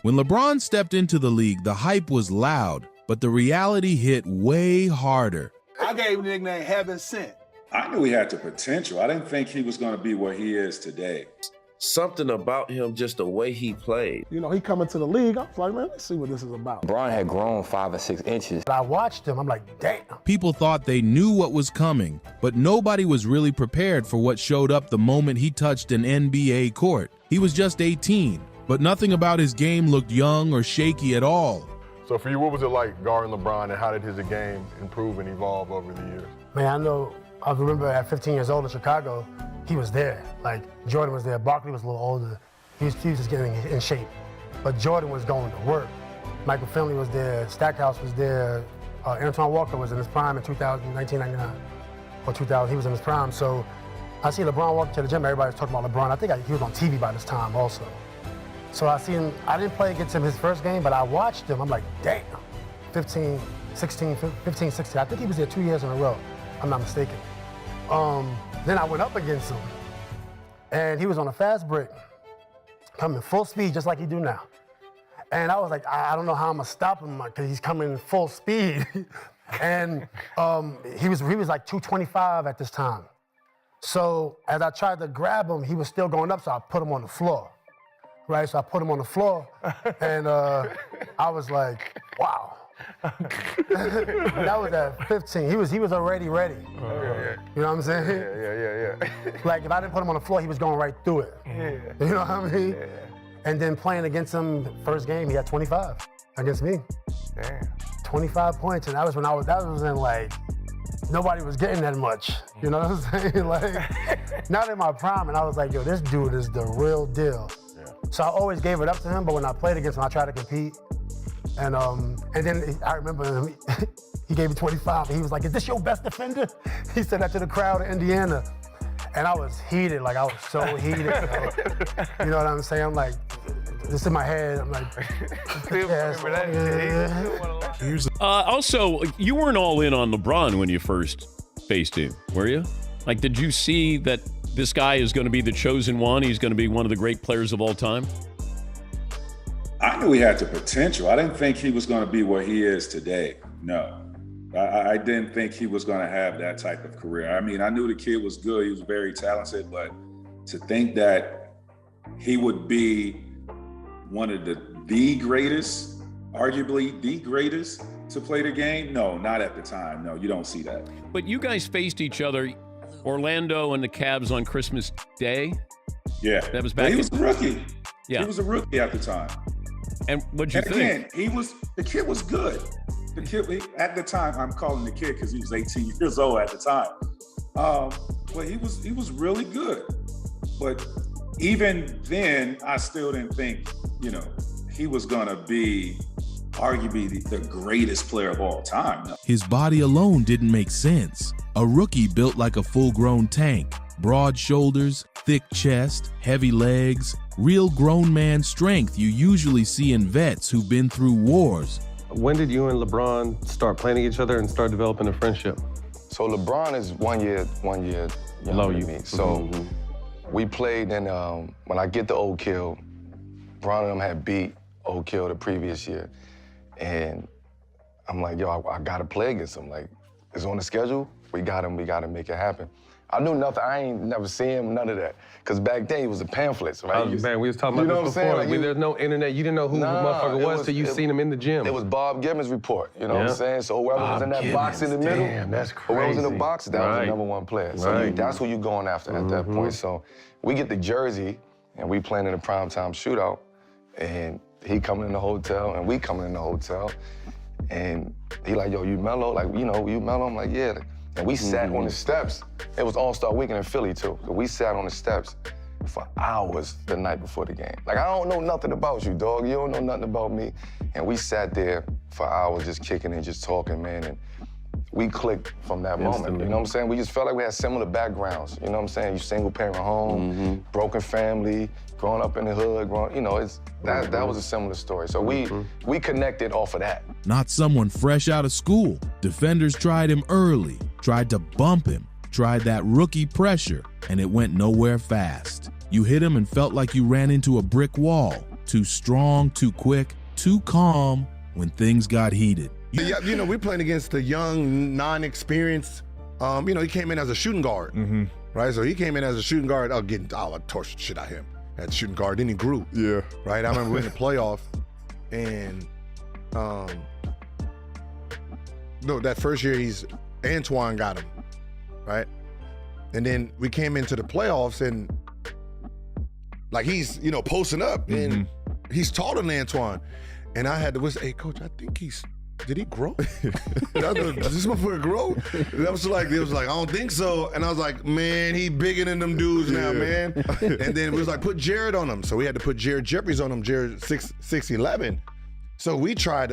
When LeBron stepped into the league, the hype was loud, but the reality hit way harder. I gave him the nickname Heaven Sent. I knew he had the potential. I didn't think he was going to be where he is today. Something about him, just the way he played. You know, he coming to the league, I was like, man, let's see what this is about. LeBron had grown 5 or 6 inches. I watched him, I'm like, damn. People thought they knew what was coming, but nobody was really prepared for what showed up the moment he touched an NBA court. He was just 18, but nothing about his game looked young or shaky at all. So for you, what was it like guarding LeBron, and how did his game improve and evolve over the years? Man, I remember at 15 years old in Chicago, he was there. Like, Jordan was there, Barkley was a little older. He was just getting in shape. But Jordan was going to work. Michael Finley was there, Stackhouse was there, Antoine Walker was in his prime in 1999 or 2000, he was in his prime. So I see LeBron walking to the gym, everybody was talking about LeBron. I think he was on TV by this time also. So I see him, I didn't play against him his first game, but I watched him, I'm like, damn. 15, 16, I think he was there 2 years in a row, if I'm not mistaken. Then I went up against him, and he was on a fast break, coming full speed, just like he do now. And I was like, I don't know how I'm gonna stop him, because he's coming full speed. And he was like 225 at this time. So as I tried to grab him, he was still going up, so I put him on the floor. Right, so I put him on the floor, and I was like, wow. That was at 15. He was already ready. You know what I'm saying? Yeah. Like, if I didn't put him on the floor, he was going right through it. You know what I mean? Yeah. And then playing against him, first game, he had 25 against me. Damn. 25 points, and that was in like, nobody was getting that much. You know what I'm saying? Like, not in my prime, and I was like, yo, this dude is the real deal. Yeah. So I always gave it up to him, but when I played against him, I tried to compete. And then I remember him, he gave me 25, and he was like, is this your best defender? He said that to the crowd in Indiana. And I was heated, like I was so heated. You know what I'm saying? I'm like, this in my head, I'm like, Also, you weren't all in on LeBron when you first faced him, were you? Like, did you see that this guy is going to be the chosen one? He's going to be one of the great players of all time? I knew he had the potential. I didn't think he was going to be where he is today. No. I didn't think he was going to have that type of career. I mean, I knew the kid was good. He was very talented, but to think that he would be one of the greatest, arguably the greatest to play the game, no, not at the time. No, you don't see that. But you guys faced each other, Orlando and the Cavs, on Christmas Day? Yeah. That was back he was a rookie. Yeah. He was a rookie at the time. And what'd you think? Again, the kid was good. The kid, at the time, I'm calling the kid because he was 18 years old at the time. But he was really good. But even then, I still didn't think, he was gonna be arguably the greatest player of all time. No. His body alone didn't make sense. A rookie built like a full-grown tank, broad shoulders, thick chest, heavy legs, real grown man strength you usually see in vets who've been through wars. When did you and LeBron start playing each other and start developing a friendship? So LeBron is one year younger than me. So we played, and when I get to Oak Hill, Bron and them had beat Oak Hill the previous year. And I'm like, yo, I gotta play against him. Like, it's on the schedule, we gotta make it happen. I knew nothing, I ain't never seen him, none of that. Because back then, he was the pamphlets, right? Man, we was talking about this before. Like, there's no internet, you didn't know who the motherfucker was till you seen him in the gym. It was Bob Gibbons' report, you know what I'm saying? So whoever was in that box in the middle, that's crazy. whoever was in the box, that was the number one player. So that's who you going after at that point. So we get the jersey, and we playing in a primetime shootout, and he coming in the hotel, and we coming in the hotel, and he like, yo, you mellow? Like, you mellow? I'm like, yeah. And we sat on the steps. It was All-Star Weekend in Philly, too. So we sat on the steps for hours the night before the game. Like, I don't know nothing about you, dog. You don't know nothing about me. And we sat there for hours just kicking and just talking, man. And we clicked from that moment, you know what I'm saying? We just felt like we had similar backgrounds, you know what I'm saying? You single-parent home, broken family, growing up in the hood, that was a similar story. So we connected off of that. Not someone fresh out of school. Defenders tried him early, tried to bump him, tried that rookie pressure, and it went nowhere fast. You hit him and felt like you ran into a brick wall. Too strong, too quick, too calm when things got heated. Yeah, we're playing against the young, non-experienced. He came in as a shooting guard, right? So he came in as a shooting guard. I torched shit out of him at shooting guard. Then he grew. Yeah. Right. I remember in the playoff, and that first year Antoine got him, right? And then we came into the playoffs and like he's posting up and he's taller than Antoine, and I had to whisper, "Hey, coach, I think did he grow? Does this motherfucker grow?" And it was like, I don't think so. And I was like, man, he bigger than them dudes now, man. And then it was like, put Jared on him. So we had to put Jared Jeffries on him, Jared 6'11". So we tried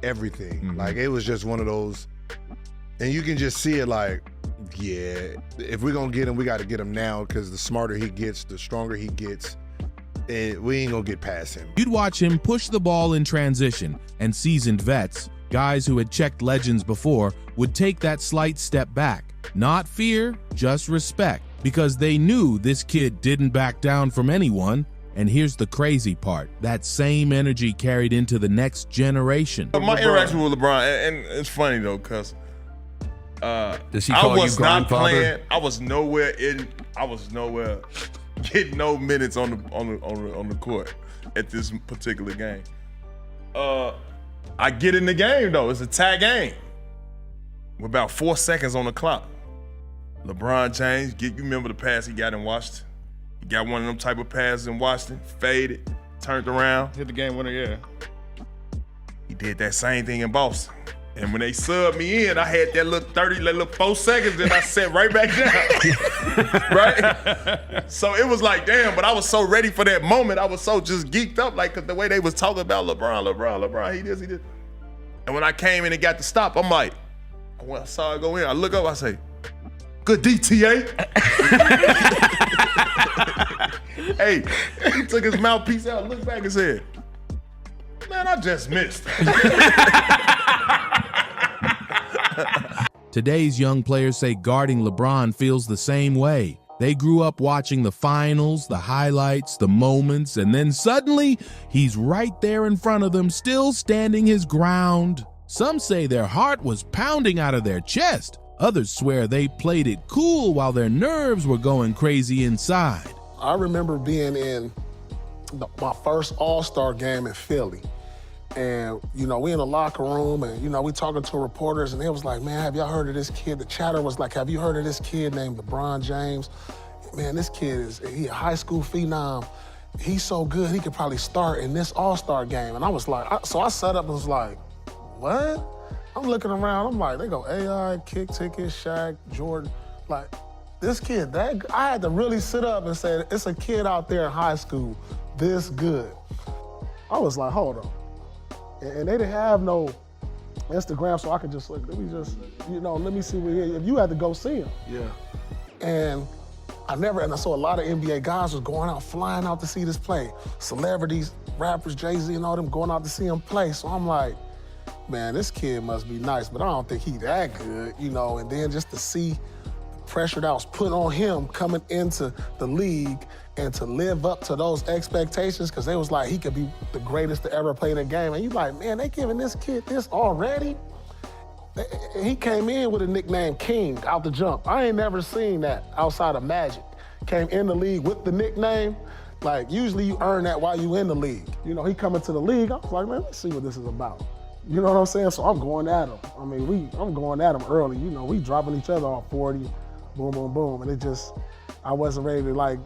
everything. Like it was just one of those, and you can just see it like, yeah, if we're gonna get him, we gotta get him now, because the smarter he gets, the stronger he gets. And we ain't gonna get past him. You'd watch him push the ball in transition, and seasoned vets, guys who had checked legends before, would take that slight step back. Not fear, just respect, because they knew this kid didn't back down from anyone. And here's the crazy part. That same energy carried into the next generation. My interaction with LeBron, and it's funny though, because does he call you grandfather? Not playing. I was nowhere getting no minutes on the court at this particular game. I get in the game though. It's a tie game with about 4 seconds on the clock. LeBron James, you remember the pass he got in Washington? He got one of them type of passes in Washington, faded, turned around, hit the game winner. Yeah. He did that same thing in Boston. And when they subbed me in, I had that little 4 seconds, then I sat right back down. Right? So it was like, damn, but I was so ready for that moment. I was so just geeked up, like, 'cause the way they was talking about LeBron, he this. And when I came in and got the stop, I'm like, when I saw it go in, I look up, I say, good DTA. Hey, he took his mouthpiece out, looked back and said, man, I just missed. Today's young players say guarding LeBron feels the same way. They grew up watching the finals, the highlights, the moments, and then suddenly he's right there in front of them, still standing his ground. Some say their heart was pounding out of their chest. Others swear they played it cool while their nerves were going crazy inside. I remember being in my first All-Star game in Philly. And, we in the locker room and, we talking to reporters and they was like, man, have y'all heard of this kid? The chatter was like, have you heard of this kid named LeBron James? Man, this kid he a high school phenom. He's so good, he could probably start in this All-Star game. And I was like, so I sat up and was like, what? I'm looking around, I'm like, they go AI, Kick Ticket, Shaq, Jordan. Like, this kid, I had to really sit up and say, it's a kid out there in high school this good. I was like, hold on. And they didn't have no Instagram, so I could just, let me see where he is. If you had to go see him. Yeah. And I saw a lot of NBA guys was going out, flying out to see this play. Celebrities, rappers, Jay-Z and all them going out to see him play. So I'm like, man, this kid must be nice, but I don't think he that good, and then just to see the pressure that was put on him coming into the league and to live up to those expectations, because they was like, he could be the greatest to ever play the game. And you like, man, they giving this kid this already? He came in with a nickname King out the jump. I ain't never seen that outside of Magic. Came in the league with the nickname. Like, usually you earn that while you in the league. He coming to the league, I was like, man, let's see what this is about. You know what I'm saying? So I'm going at him. I mean, I'm going at him early. We dropping each other off 40, boom, boom, boom. And I wasn't ready to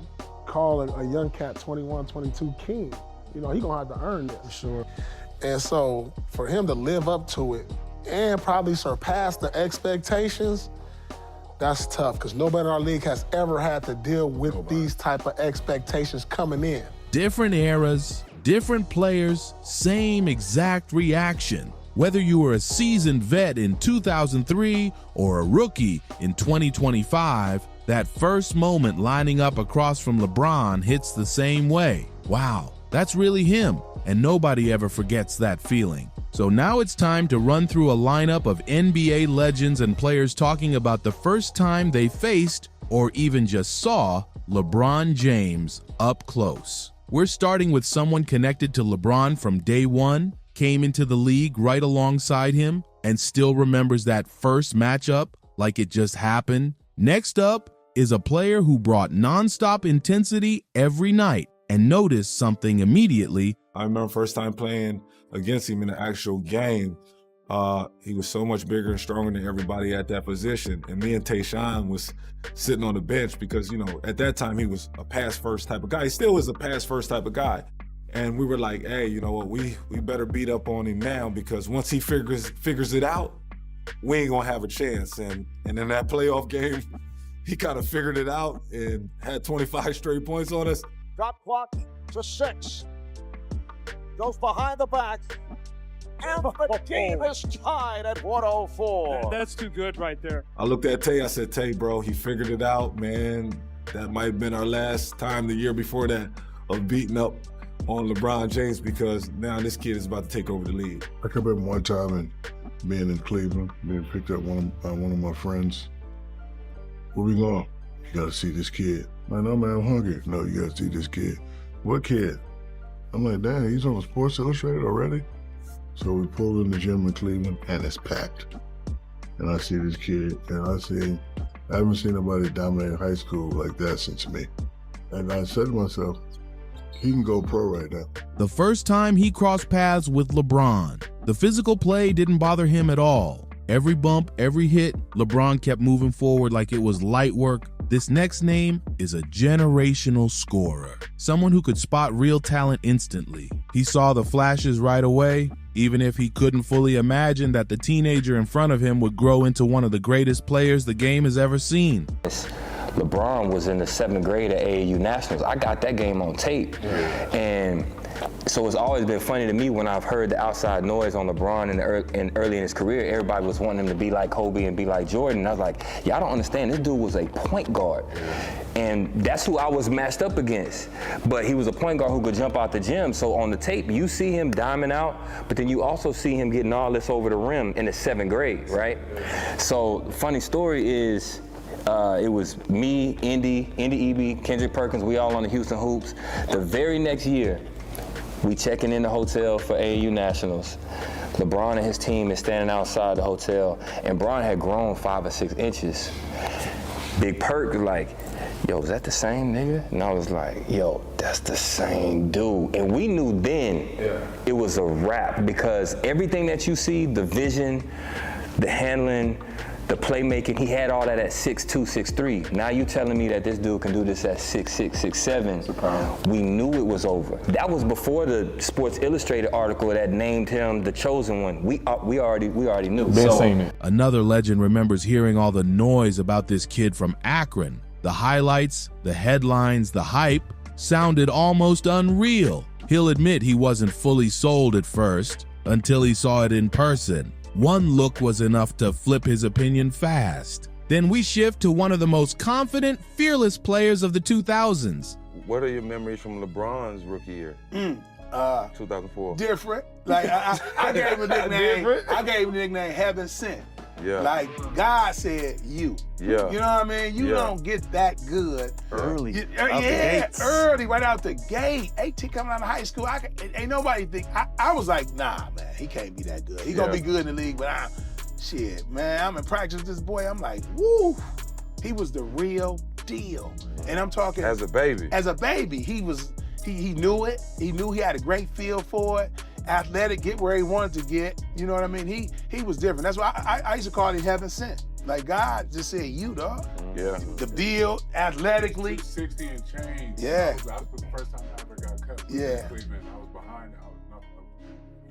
call a young cat 21, 22 king. He gonna have to earn this. For sure. And so for him to live up to it and probably surpass the expectations, that's tough, because nobody in our league has ever had to deal with these type of expectations coming in. Different eras, different players, same exact reaction. Whether you were a seasoned vet in 2003 or a rookie in 2025, that first moment lining up across from LeBron hits the same way. Wow, that's really him, and nobody ever forgets that feeling. So now it's time to run through a lineup of NBA legends and players talking about the first time they faced, or even just saw, LeBron James up close. We're starting with someone connected to LeBron from day one, came into the league right alongside him, and still remembers that first matchup like it just happened. Next up is a player who brought nonstop intensity every night and noticed something immediately. I remember first time playing against him in the actual game. He was so much bigger and stronger than everybody at that position. And me and Tayshaun was sitting on the bench because, you know, at that time he was a pass first type of guy. He still is a pass first type of guy. And we were like, hey, you know what, we better beat up on him now because once he figures it out, we ain't gonna have a chance. And in that playoff game, he kind of figured it out and had 25 straight points on us. Drop clock to 6. Goes behind the back. And the game is tied at 104. That's too good right there. I looked at Tay, I said, Tay, bro, he figured it out, man. That might have been our last time the year before that of beating up on LeBron James because now this kid is about to take over the league. I come in one time and being in Cleveland, being picked up one of my friends. Where we going? You gotta see this kid. I know, man, I'm hungry. No, you gotta see this kid. What kid? I'm like, damn, he's on Sports Illustrated already? So we pulled in the gym in Cleveland and it's packed. And I see this kid and I haven't seen nobody dominate high school like that since me. And I said to myself, he can go pro right now. The first time he crossed paths with LeBron, the physical play didn't bother him at all. Every bump, every hit, LeBron kept moving forward like it was light work. This next name is a generational scorer, someone who could spot real talent instantly. He saw the flashes right away, even if he couldn't fully imagine that the teenager in front of him would grow into one of the greatest players the game has ever seen. LeBron was in the 7th grade at AAU Nationals. I got that game on tape. And so it's always been funny to me when I've heard the outside noise on LeBron early in his career. Everybody was wanting him to be like Kobe and be like Jordan. And I was like, yeah, I don't understand. This dude was a point guard. And that's who I was matched up against. But he was a point guard who could jump out the gym. So on the tape, you see him diamond out, but then you also see him getting all this over the rim in the 7th grade, right? So funny story is, it was me, Indy Eby, Kendrick Perkins, we all on the Houston Hoops. The very next year, we checking in the hotel for AAU Nationals. LeBron and his team is standing outside the hotel, and Bron had grown 5 or 6 inches. Big Perk like, yo, is that the same nigga? And I was like, yo, that's the same dude. And we knew then it was a wrap because everything that you see, the vision, the handling, the playmaking, he had all that at 6'2", 6'3". Now you telling me that this dude can do this at 6'6", 6'7". We knew it was over. That was before the Sports Illustrated article that named him the chosen one. We already knew. Another legend remembers hearing all the noise about this kid from Akron. The highlights, the headlines, the hype sounded almost unreal. He'll admit he wasn't fully sold at first until he saw it in person. One look was enough to flip his opinion fast. Then we shift to one of the most confident, fearless players of the 2000s. What are your memories from LeBron's rookie year? 2004. Different. Like I gave him a nickname. I gave him a nickname Heaven Sent. Yeah. Like God said, you. Yeah. You know what I mean? You don't get that good early. Early, right out the gate. 18 coming out of high school. Ain't nobody think. I was like, nah, man, he can't be that good. He gonna be good in the league, but shit, man. I'm in practice with this boy. I'm like, woo. He was the real deal. And I'm talking as a baby. As a baby, he knew it. He knew he had a great feel for it. Athletic, get where he wanted to get. You know what I mean? He was different. That's why I used to call him Heaven Sent. Like God just said, you dog. Yeah. The build, athletically. 260 and change. Yeah. That was the first time I ever got cut. Yeah. Cleveland. I was behind. I was not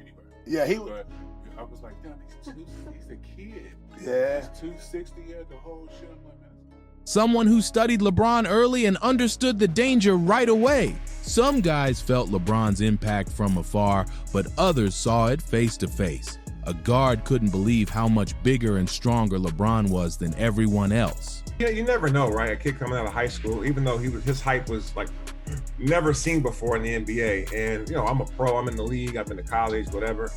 anyway. Yeah, But I was like, damn, he's a kid. Yeah. He's 260 at the whole shit. I'm like, man. Someone who studied LeBron early and understood the danger right away. Some guys felt LeBron's impact from afar, but others saw it face to face. A guard couldn't believe how much bigger and stronger LeBron was than everyone else. Yeah, you never know, right? A kid coming out of high school, even though his hype was like never seen before in the NBA. And you know, I'm a pro, I'm in the league, I've been to college, whatever.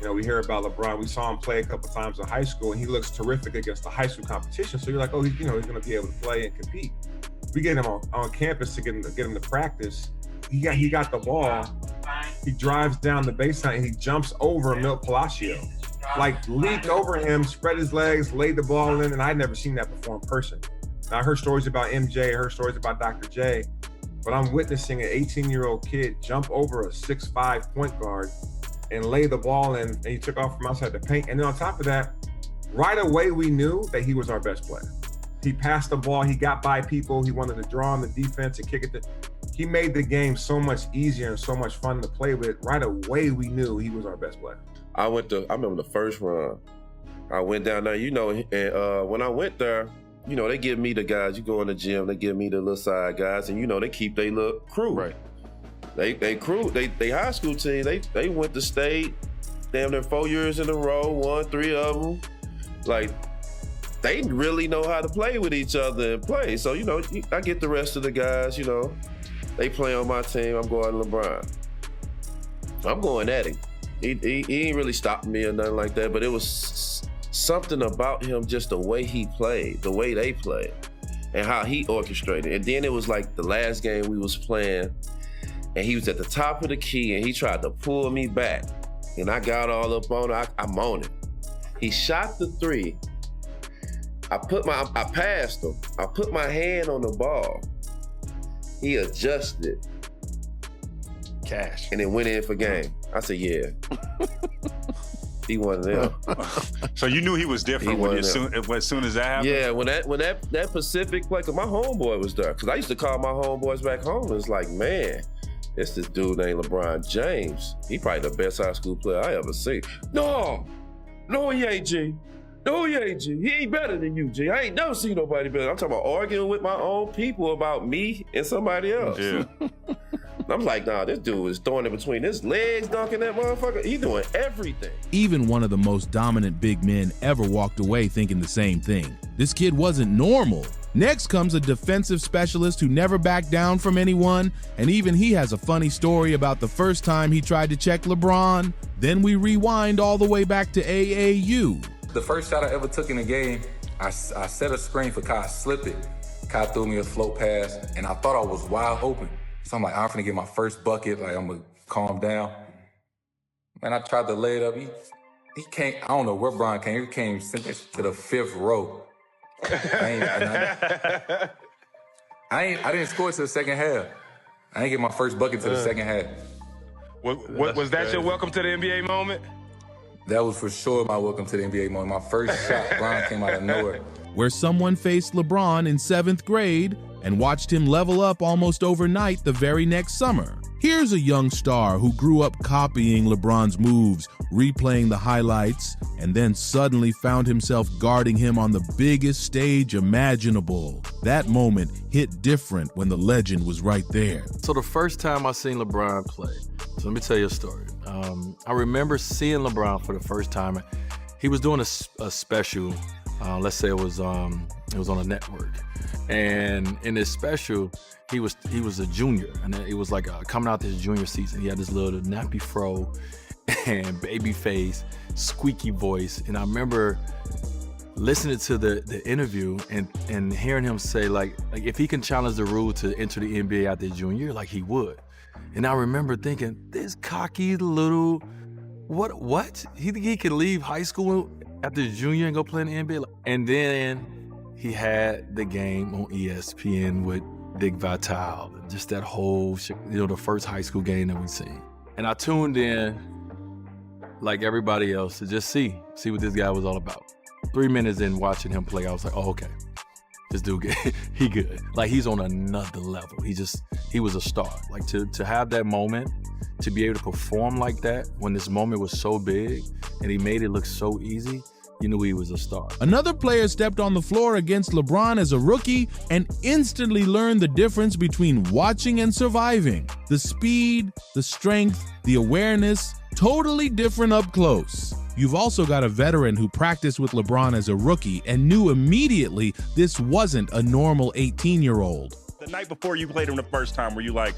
You know, we hear about LeBron. We saw him play a couple times in high school, and he looks terrific against the high school competition. So you're like, oh, he's going to be able to play and compete. We get him on campus to get him to practice, he got the ball. He drives down the baseline and he jumps over Milt Palacio. Like leaped over him, spread his legs, laid the ball in, and I'd never seen that before in person. Now, I heard stories about MJ, I heard stories about Dr. J, but I'm witnessing an 18-year-old kid jump over a 6'5" point guard and lay the ball in, and he took off from outside the paint. And then on top of that, right away we knew that he was our best player. He passed the ball, he got by people, he wanted to draw on the defense and kick it. He made the game so much easier and so much fun to play with. Right away we knew he was our best player. I remember the first run. I went down there, and when I went there, they give me the guys, you go in the gym, they give me the little side guys, and they keep their little crew. Right. They high school team, they went to state, damn near 4 years in a row, won 3 of them. Like, they really know how to play with each other and play. So, I get the rest of the guys, they play on my team, I'm going LeBron. I'm going at him. He ain't really stopping me or nothing like that, but it was something about him, just the way he played, the way they played, and how he orchestrated. And then it was like the last game we was playing, and he was at the top of the key, and he tried to pull me back, and I got all up on it. I'm on it. He shot the 3. I passed him. I put my hand on the ball. He adjusted. Cash. And it went in for game. I said, yeah. He one of them. So you knew he was different as soon as that happened? Yeah, when that Pacific play, cause my homeboy was there. Cause I used to call my homeboys back home. It's like, man, it's this dude named LeBron James. He probably the best high school player I ever seen. No, he ain't, G. No, he ain't, G. He ain't better than you, G. I ain't never seen nobody better. I'm talking about arguing with my own people about me and somebody else. Yeah. I'm like, nah, this dude is throwing it between his legs, dunking that motherfucker. He doing everything. Even one of the most dominant big men ever walked away thinking the same thing. This kid wasn't normal. Next comes a defensive specialist who never backed down from anyone, and even he has a funny story about the first time he tried to check LeBron. Then we rewind all the way back to AAU. The first shot I ever took in a game, I set a screen for Kai, slipped it. Kai threw me a float pass, and I thought I was wide open. So I'm like, I'm finna get my first bucket, like I'm gonna calm down. Man, I tried to lay it up. He came, I don't know where Brian came. He came to the 5th row. I didn't score to the second half. I didn't get my first bucket to the second half. Was that your welcome to the NBA moment? That was for sure my welcome to the NBA moment. My first shot, Brian came out of nowhere. Where someone faced LeBron in 7th grade and watched him level up almost overnight the very next summer. Here's a young star who grew up copying LeBron's moves, replaying the highlights, and then suddenly found himself guarding him on the biggest stage imaginable. That moment hit different when the legend was right there. So the first time I seen LeBron play, so let me tell you a story. I remember seeing LeBron for the first time. He was doing a special. Let's say it was on a network, and in this special, he was a junior, and it was like coming out this junior season. He had this little nappy fro and baby face, squeaky voice, and I remember listening to the interview and hearing him say like if he can challenge the rule to enter the NBA after junior, like he would. And I remember thinking, this cocky little what? He could leave high school after junior and go play in the NBA? And then he had the game on ESPN with Dick Vitale, just that whole shit, the first high school game that we seen. And I tuned in like everybody else to just see what this guy was all about. 3 minutes in watching him play, I was like, oh, okay, this dude, he good. Like he's on another level. He was a star. Like to have that moment, to be able to perform like that when this moment was so big and he made it look so easy, you knew he was a star. Another player stepped on the floor against LeBron as a rookie and instantly learned the difference between watching and surviving. The speed, the strength, the awareness, totally different up close. You've also got a veteran who practiced with LeBron as a rookie and knew immediately this wasn't a normal 18-year-old. The night before you played him the first time, were you like,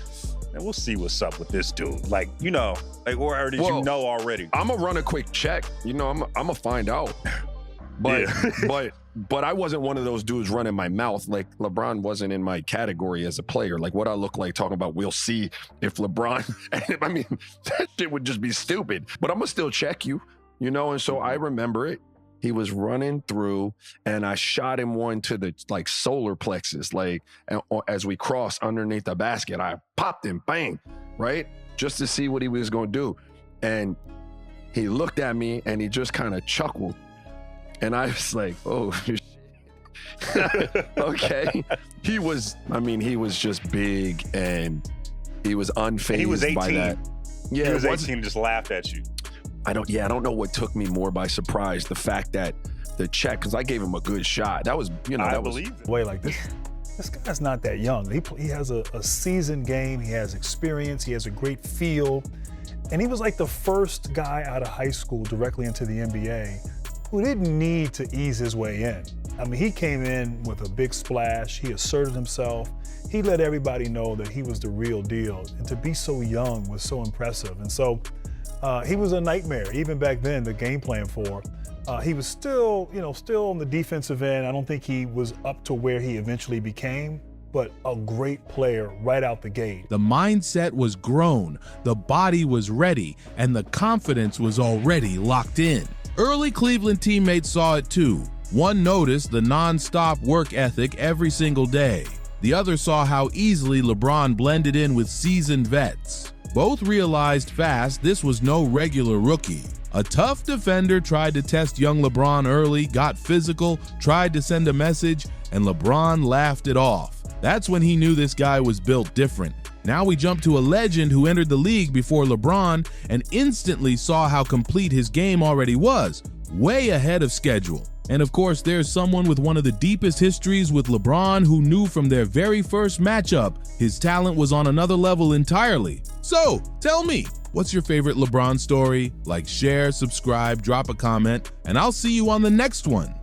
man, we'll see what's up with this dude? Like, or did you know already? I'm gonna run a quick check. I'm gonna find out. But I wasn't one of those dudes running my mouth. Like, LeBron wasn't in my category as a player. Like, what I look like talking about, we'll see if LeBron, I mean, that shit would just be stupid. But I'm going to still check you, you know? And so I remember it. He was running through, and I shot him one to the, like, solar plexus. Like, as we crossed underneath the basket, I popped him, bang, right? Just to see what he was going to do. And he looked at me, and he just kind of chuckled. And I was like, oh, shit. Okay. He was just big, and he was unfazed he was 18. by that. Yeah, he was 18 and just laughed at you. I don't know what took me more by surprise. The fact that the check, because I gave him a good shot. That was, I believe it. Way like this. This guy's not that young. He has a seasoned game. He has experience. He has a great feel. And he was like the first guy out of high school directly into the NBA who didn't need to ease his way in. I mean, he came in with a big splash. He asserted himself. He let everybody know that he was the real deal. And to be so young was so impressive. And so he was a nightmare. Even back then, the game plan for, he was still on the defensive end. I don't think he was up to where he eventually became, but a great player right out the gate. The mindset was grown, the body was ready, and the confidence was already locked in. Early Cleveland teammates saw it too. One noticed the non-stop work ethic every single day. The other saw how easily LeBron blended in with seasoned vets. Both realized fast this was no regular rookie. A tough defender tried to test young LeBron early, got physical, tried to send a message, and LeBron laughed it off. That's when he knew this guy was built different. Now we jump to a legend who entered the league before LeBron and instantly saw how complete his game already was, way ahead of schedule. And of course, there's someone with one of the deepest histories with LeBron who knew from their very first matchup his talent was on another level entirely. So, tell me, what's your favorite LeBron story? Like, share, subscribe, drop a comment, and I'll see you on the next one.